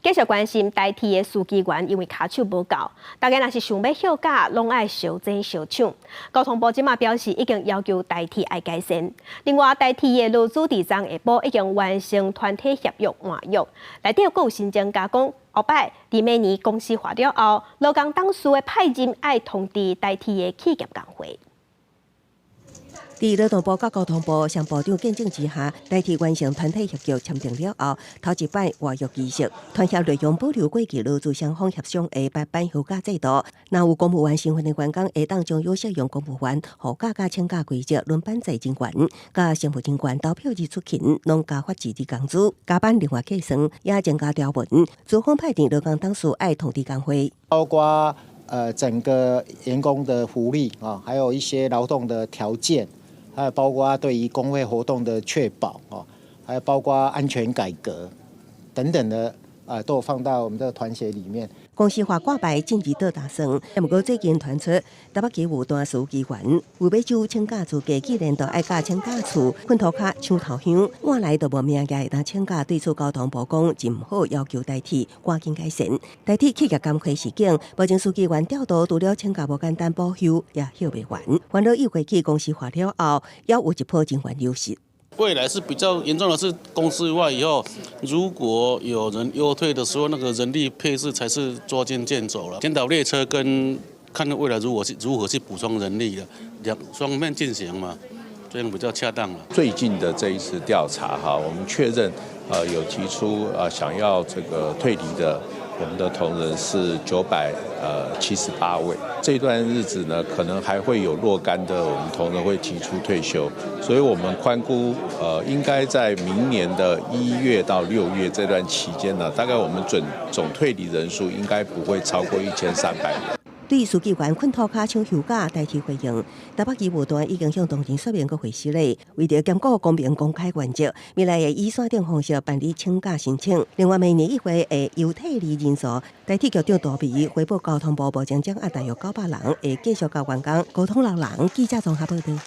继续关心代替的司机员，因为卡手无够，大家若是想要休假，拢爱小争小抢。交通部即马表示，已经要求代替爱改善。另外，代替的劳资伫昨下晡已经完成团体协约换约，内底佫有新增加讲，后摆伫明年公司化了后，劳工董事的派任爱通知代替的企业工会。 伫劳动部甲交通部向部长见证之下，代替完成团体协约签订了后，头一摆活跃仪式，团协内容保留过去劳资双方协商的白班休假制度。若有公务员身份的员工，会当将有适用公务员护假甲请假规则轮班制人员，甲政府人员投票日出勤，拢加发自己工资，加班另外计算，也增加条文，资方派定劳工董事爱通知工会，包括整个员工的福利啊，还有一些劳动的条件。 还有包括对于工会活动的确保哦，还有包括安全改革等等的都有放到我们这个团协里面。公司化挂牌政治倒打算，不过最近传出台北基务单司机员为要就请假资格，既然都爱甲请假处困头卡抢头香，换来都无命个会当请假，对此交通部讲真唔好，要求代替赶紧改善。代替企业工会事件，目前司机员调度除了请假无简单保休，也休未完。烦恼又过去公司化了后，也有一波人员流失。 未来是比较严重的是公司化以后，如果有人优退的时候，那个人力配置才是捉襟见肘了。先导列车跟看未来如何去补充人力的，双面进行嘛，这样比较恰当了。最近的这一次调查哈，我们确认有提出想要这个退离的。 我们的同仁是978位，这段日子呢，可能还会有若干的我们同仁会提出退休，所以我们宽估应该在明年的1月到6月这段期间呢，大概我们总退离人数应该不会超过1300人。 对司机员困头卡抢休假代替回应，台北基务段已经向当前说明个回事咧，为着兼顾公平公开原则，未来会以线顶方式办理请假申请。另外，明年1月会由退离人数代替局长杜比回报交通部部长掌握大约900人，会继续交员工沟通6人。记者综合报道。